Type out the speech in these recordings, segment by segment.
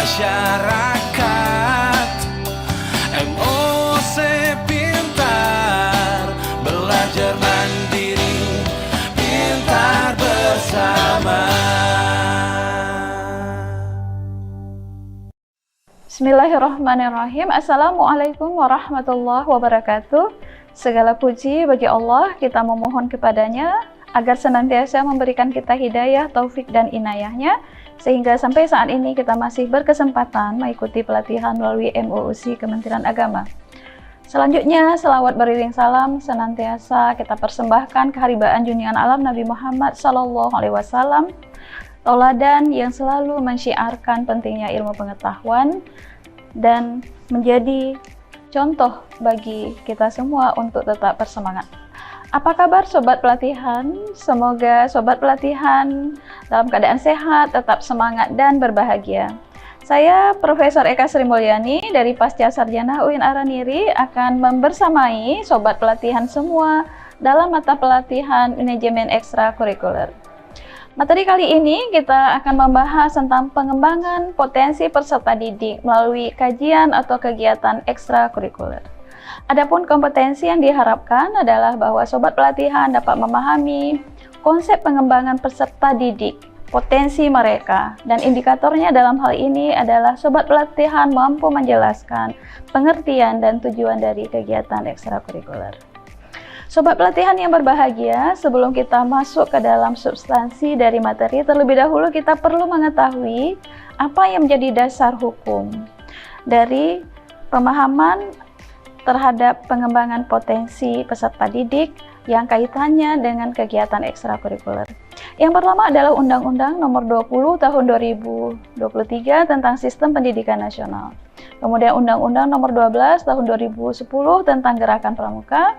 masyarakat. MOC Pintar, belajar mandiri, pintar bersama. Bismillahirrahmanirrahim. Assalamualaikum warahmatullahi wabarakatuh. Segala puji bagi Allah, kita memohon kepadanya agar senantiasa memberikan kita hidayah, taufik dan inayahnya, sehingga sampai saat ini kita masih berkesempatan mengikuti pelatihan melalui MUUC Kementerian Agama. Selanjutnya, selawat beriring salam senantiasa kita persembahkan keharibaan junjungan alam Nabi Muhammad SAW, tauladan yang selalu mensyiarkan pentingnya ilmu pengetahuan dan menjadi contoh bagi kita semua untuk tetap bersemangat. Apa kabar sobat pelatihan? Semoga sobat pelatihan dalam keadaan sehat, tetap semangat dan berbahagia. Saya Profesor Eka Sri Mulyani dari Pasca Sarjana UIN Araniri akan membersamai sobat pelatihan semua dalam mata pelatihan manajemen ekstrakurikuler. Materi kali ini kita akan membahas tentang pengembangan potensi peserta didik melalui kajian atau kegiatan ekstrakurikuler. Adapun kompetensi yang diharapkan adalah bahwa sobat pelatihan dapat memahami konsep pengembangan peserta didik, potensi mereka, dan indikatornya dalam hal ini adalah sobat pelatihan mampu menjelaskan pengertian dan tujuan dari kegiatan ekstrakurikuler. Sobat pelatihan yang berbahagia, sebelum kita masuk ke dalam substansi dari materi, terlebih dahulu kita perlu mengetahui apa yang menjadi dasar hukum dari pemahaman terhadap pengembangan potensi peserta didik yang kaitannya dengan kegiatan ekstrakurikuler. Yang pertama adalah Undang-Undang Nomor 20 Tahun 2023 tentang Sistem Pendidikan Nasional. Kemudian Undang-Undang Nomor 12 Tahun 2010 tentang Gerakan Pramuka.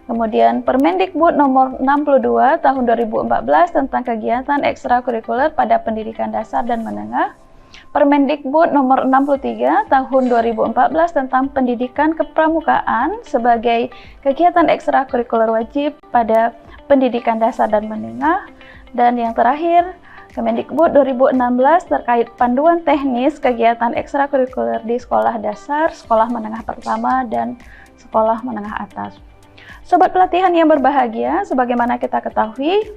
Kemudian Permendikbud Nomor 62 Tahun 2014 tentang kegiatan ekstrakurikuler pada pendidikan dasar dan menengah. Permendikbud Nomor 63 Tahun 2014 tentang pendidikan kepramukaan sebagai kegiatan ekstrakurikuler wajib pada pendidikan dasar dan menengah. Dan yang terakhir, Kemendikbud 2016 terkait panduan teknis kegiatan ekstrakurikuler di sekolah dasar, sekolah menengah pertama, dan sekolah menengah atas. Sobat pelatihan yang berbahagia, sebagaimana kita ketahui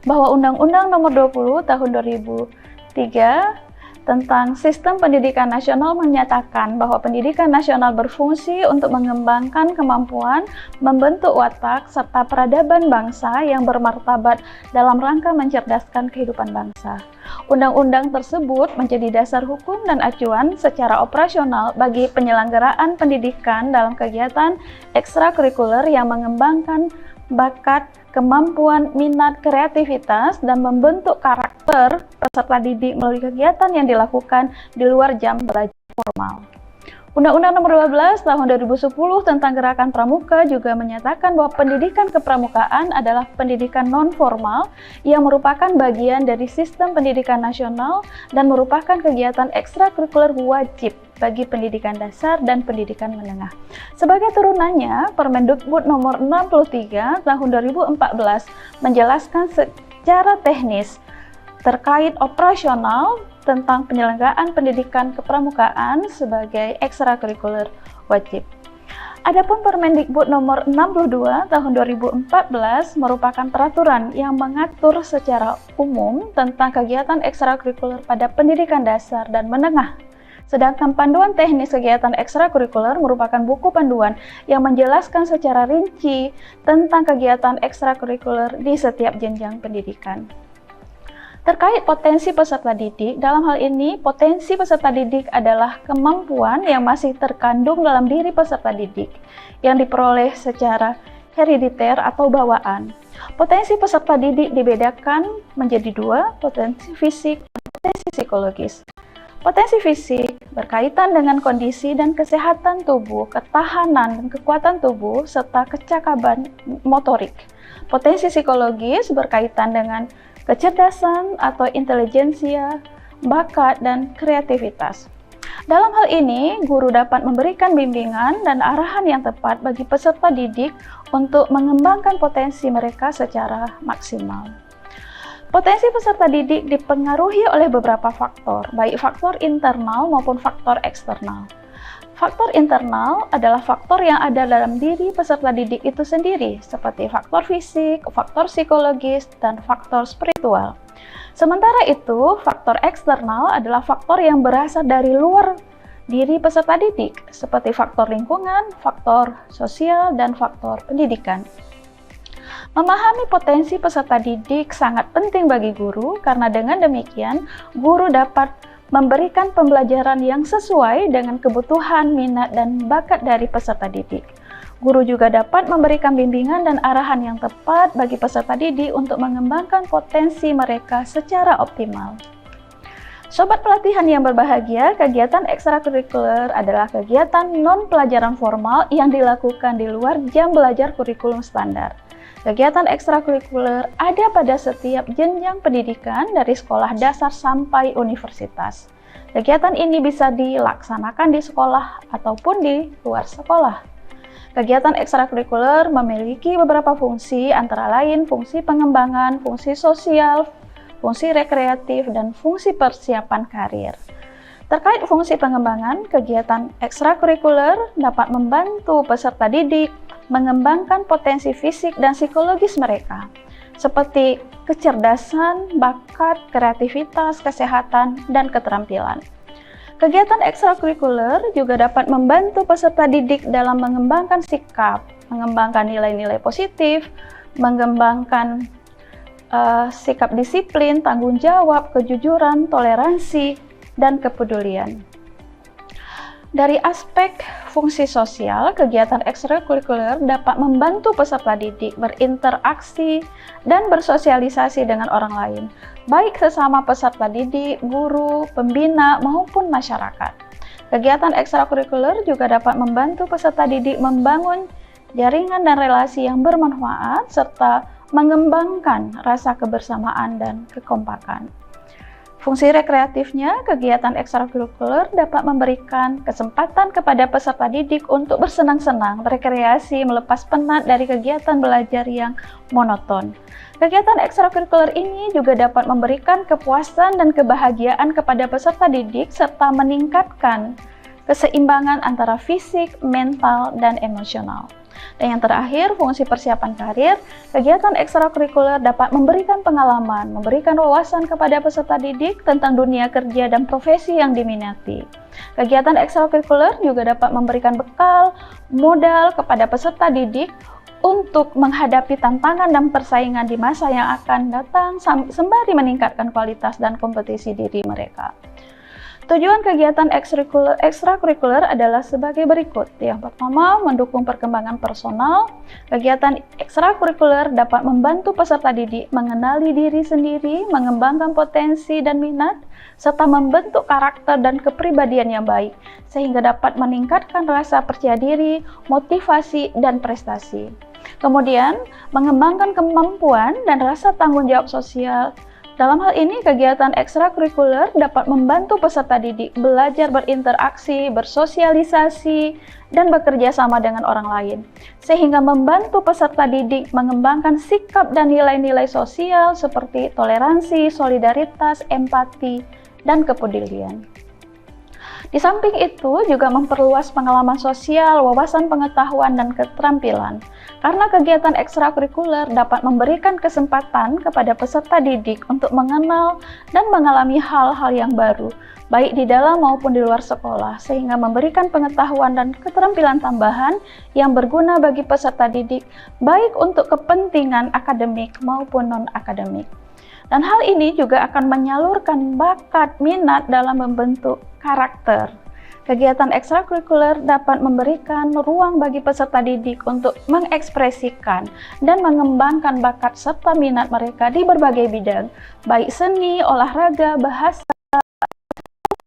bahwa Undang-Undang Nomor 20 Tahun 2003 tentang Sistem Pendidikan Nasional menyatakan bahwa pendidikan nasional berfungsi untuk mengembangkan kemampuan, membentuk watak, serta peradaban bangsa yang bermartabat dalam rangka mencerdaskan kehidupan bangsa. Undang-undang tersebut menjadi dasar hukum dan acuan secara operasional bagi penyelenggaraan pendidikan dalam kegiatan ekstrakurikuler yang mengembangkan bakat, kemampuan, minat, kreativitas, dan membentuk karakter peserta didik melalui kegiatan yang dilakukan di luar jam belajar formal. Undang-Undang Nomor 12 Tahun 2010 tentang Gerakan Pramuka juga menyatakan bahwa pendidikan kepramukaan adalah pendidikan non-formal yang merupakan bagian dari sistem pendidikan nasional dan merupakan kegiatan ekstrakurikuler wajib bagi pendidikan dasar dan pendidikan menengah. Sebagai turunannya, Permendikbud Nomor 63 Tahun 2014 menjelaskan secara teknis terkait operasional tentang penyelenggaraan pendidikan kepramukaan sebagai ekstrakurikuler wajib. Adapun Permendikbud Nomor 62 Tahun 2014 merupakan peraturan yang mengatur secara umum tentang kegiatan ekstrakurikuler pada pendidikan dasar dan menengah. Sedangkan panduan teknis kegiatan ekstrakurikuler merupakan buku panduan yang menjelaskan secara rinci tentang kegiatan ekstrakurikuler di setiap jenjang pendidikan. Terkait potensi peserta didik, dalam hal ini potensi peserta didik adalah kemampuan yang masih terkandung dalam diri peserta didik yang diperoleh secara herediter atau bawaan. Potensi peserta didik dibedakan menjadi dua, potensi fisik dan potensi psikologis. Potensi fisik berkaitan dengan kondisi dan kesehatan tubuh, ketahanan dan kekuatan tubuh, serta kecakapan motorik. Potensi psikologis berkaitan dengan kecerdasan atau intelijensia, bakat, dan kreativitas. Dalam hal ini, guru dapat memberikan bimbingan dan arahan yang tepat bagi peserta didik untuk mengembangkan potensi mereka secara maksimal. Potensi peserta didik dipengaruhi oleh beberapa faktor, baik faktor internal maupun faktor eksternal. Faktor internal adalah faktor yang ada dalam diri peserta didik itu sendiri, seperti faktor fisik, faktor psikologis, dan faktor spiritual. Sementara itu, faktor eksternal adalah faktor yang berasal dari luar diri peserta didik, seperti faktor lingkungan, faktor sosial, dan faktor pendidikan. Memahami potensi peserta didik sangat penting bagi guru, karena dengan demikian, guru dapat memberikan pembelajaran yang sesuai dengan kebutuhan, minat, dan bakat dari peserta didik. Guru juga dapat memberikan bimbingan dan arahan yang tepat bagi peserta didik untuk mengembangkan potensi mereka secara optimal. Sobat pelatihan yang berbahagia, kegiatan ekstrakurikuler adalah kegiatan non-pelajaran formal yang dilakukan di luar jam belajar kurikulum standar. Kegiatan ekstrakurikuler ada pada setiap jenjang pendidikan dari sekolah dasar sampai universitas. Kegiatan ini bisa dilaksanakan di sekolah ataupun di luar sekolah. Kegiatan ekstrakurikuler memiliki beberapa fungsi, antara lain fungsi pengembangan, fungsi sosial, fungsi rekreatif, dan fungsi persiapan karir. Terkait fungsi pengembangan, kegiatan ekstrakurikuler dapat membantu peserta didik mengembangkan potensi fisik dan psikologis mereka, seperti kecerdasan, bakat, kreativitas, kesehatan, dan keterampilan. Kegiatan ekstrakurikuler juga dapat membantu peserta didik dalam mengembangkan sikap, mengembangkan nilai-nilai positif, mengembangkan sikap disiplin, tanggung jawab, kejujuran, toleransi, dan kepedulian. Dari aspek fungsi sosial, kegiatan ekstrakurikuler dapat membantu peserta didik berinteraksi dan bersosialisasi dengan orang lain, baik sesama peserta didik, guru, pembina, maupun masyarakat. Kegiatan ekstrakurikuler juga dapat membantu peserta didik membangun jaringan dan relasi yang bermanfaat, serta mengembangkan rasa kebersamaan dan kekompakan. Fungsi rekreatifnya, kegiatan ekstrakurikuler dapat memberikan kesempatan kepada peserta didik untuk bersenang-senang, berkreasi, melepas penat dari kegiatan belajar yang monoton. Kegiatan ekstrakurikuler ini juga dapat memberikan kepuasan dan kebahagiaan kepada peserta didik, serta meningkatkan keseimbangan antara fisik, mental, dan emosional. Dan yang terakhir, fungsi persiapan karir, kegiatan ekstrakurikuler dapat memberikan pengalaman, memberikan wawasan kepada peserta didik tentang dunia kerja dan profesi yang diminati. Kegiatan ekstrakurikuler juga dapat memberikan bekal, modal kepada peserta didik untuk menghadapi tantangan dan persaingan di masa yang akan datang, sembari meningkatkan kualitas dan kompetisi diri mereka. Tujuan kegiatan ekstrakurikuler adalah sebagai berikut. Yang pertama, mendukung perkembangan personal. Kegiatan ekstrakurikuler dapat membantu peserta didik mengenali diri sendiri, mengembangkan potensi dan minat, serta membentuk karakter dan kepribadian yang baik, sehingga dapat meningkatkan rasa percaya diri, motivasi, dan prestasi. Kemudian, mengembangkan kemampuan dan rasa tanggung jawab sosial. Dalam hal ini, kegiatan ekstrakurikuler dapat membantu peserta didik belajar berinteraksi, bersosialisasi, dan bekerja sama dengan orang lain, sehingga membantu peserta didik mengembangkan sikap dan nilai-nilai sosial seperti toleransi, solidaritas, empati, dan kepedulian. Di samping itu, juga memperluas pengalaman sosial, wawasan pengetahuan, dan keterampilan. Karena kegiatan ekstrakurikuler dapat memberikan kesempatan kepada peserta didik untuk mengenal dan mengalami hal-hal yang baru, baik di dalam maupun di luar sekolah, sehingga memberikan pengetahuan dan keterampilan tambahan yang berguna bagi peserta didik, baik untuk kepentingan akademik maupun non-akademik. Dan hal ini juga akan menyalurkan bakat, minat dalam membentuk karakter. Kegiatan ekstrakurikuler dapat memberikan ruang bagi peserta didik untuk mengekspresikan dan mengembangkan bakat serta minat mereka di berbagai bidang, baik seni, olahraga, bahasa,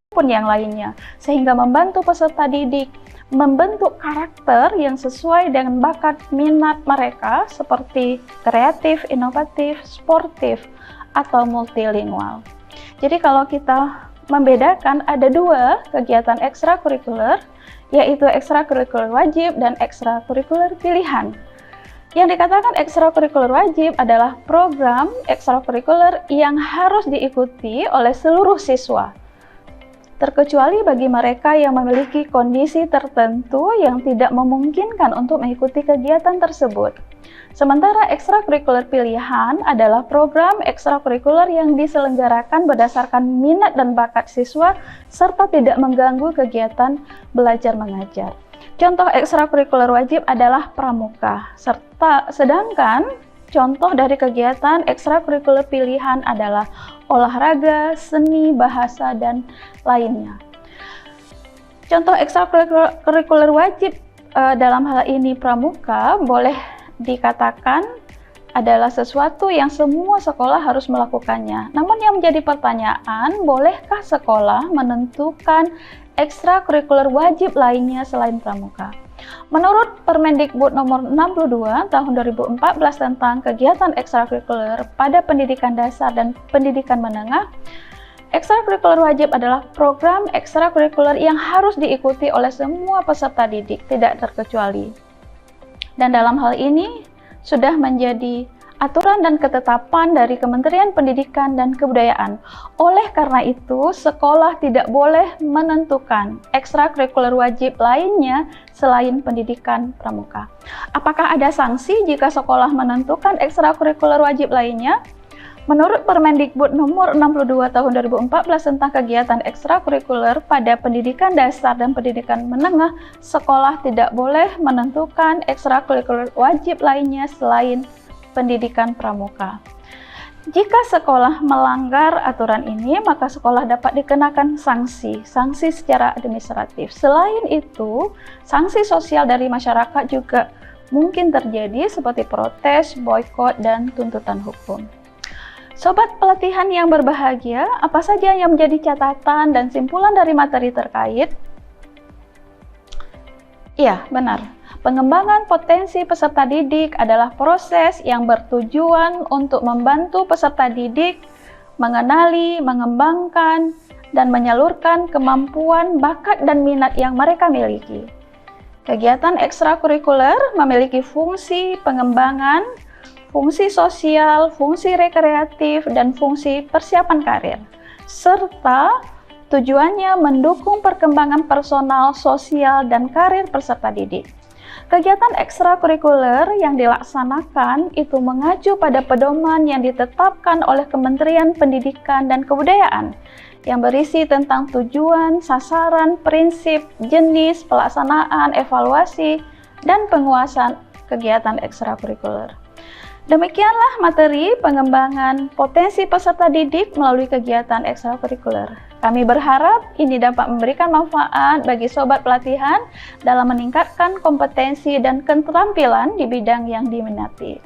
maupun yang lainnya, sehingga membantu peserta didik membentuk karakter yang sesuai dengan bakat minat mereka seperti kreatif, inovatif, sportif, atau multilingual. Jadi kalau kita membedakan, ada dua kegiatan ekstrakurikuler, yaitu ekstrakurikuler wajib dan ekstrakurikuler pilihan. Yang dikatakan ekstrakurikuler wajib adalah program ekstrakurikuler yang harus diikuti oleh seluruh siswa, terkecuali bagi mereka yang memiliki kondisi tertentu yang tidak memungkinkan untuk mengikuti kegiatan tersebut. Sementara ekstrakurikuler pilihan adalah program ekstrakurikuler yang diselenggarakan berdasarkan minat dan bakat siswa serta tidak mengganggu kegiatan belajar mengajar. Contoh ekstrakurikuler wajib adalah pramuka, sedangkan contoh dari kegiatan ekstrakurikuler pilihan adalah olahraga, seni, bahasa, dan lainnya. Contoh ekstrakurikuler wajib dalam hal ini pramuka boleh dikatakan adalah sesuatu yang semua sekolah harus melakukannya. Namun yang menjadi pertanyaan, bolehkah sekolah menentukan ekstrakurikuler wajib lainnya selain pramuka? Menurut Permendikbud nomor 62 tahun 2014 tentang kegiatan ekstrakurikuler pada pendidikan dasar dan pendidikan menengah, ekstrakurikuler wajib adalah program ekstrakurikuler yang harus diikuti oleh semua peserta didik, tidak terkecuali. Dan dalam hal ini sudah menjadi aturan dan ketetapan dari Kementerian Pendidikan dan Kebudayaan. Oleh karena itu, sekolah tidak boleh menentukan ekstrakurikuler wajib lainnya selain pendidikan pramuka. Apakah ada sanksi jika sekolah menentukan ekstrakurikuler wajib lainnya? Menurut Permendikbud nomor 62 tahun 2014 tentang kegiatan ekstrakurikuler pada pendidikan dasar dan pendidikan menengah, sekolah tidak boleh menentukan ekstrakurikuler wajib lainnya selain pendidikan pramuka. Jika sekolah melanggar aturan ini, maka sekolah dapat dikenakan sanksi secara administratif. Selain itu, sanksi sosial dari masyarakat juga mungkin terjadi seperti protes, boikot, dan tuntutan hukum. Sobat pelatihan yang berbahagia, apa saja yang menjadi catatan dan simpulan dari materi terkait? Iya, benar. Pengembangan potensi peserta didik adalah proses yang bertujuan untuk membantu peserta didik mengenali, mengembangkan, dan menyalurkan kemampuan, bakat, dan minat yang mereka miliki. Kegiatan ekstrakurikuler memiliki fungsi pengembangan, fungsi sosial, fungsi rekreatif, dan fungsi persiapan karir, serta tujuannya mendukung perkembangan personal, sosial, dan karir peserta didik. Kegiatan ekstrakurikuler yang dilaksanakan itu mengacu pada pedoman yang ditetapkan oleh Kementerian Pendidikan dan Kebudayaan yang berisi tentang tujuan, sasaran, prinsip, jenis, pelaksanaan, evaluasi, dan penguasaan kegiatan ekstrakurikuler. Demikianlah materi pengembangan potensi peserta didik melalui kegiatan ekstrakurikuler. Kami berharap ini dapat memberikan manfaat bagi sobat pelatihan dalam meningkatkan kompetensi dan keterampilan di bidang yang diminati.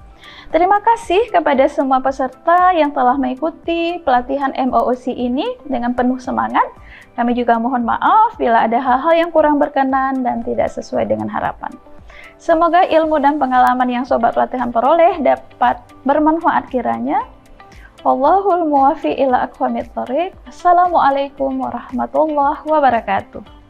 Terima kasih kepada semua peserta yang telah mengikuti pelatihan MOOC ini dengan penuh semangat. Kami juga mohon maaf bila ada hal-hal yang kurang berkenan dan tidak sesuai dengan harapan. Semoga ilmu dan pengalaman yang sobat pelatihan peroleh dapat bermanfaat kiranya. Wallahul muwaffiq ila aqwamit thoriq. Assalamualaikum warahmatullahi wabarakatuh.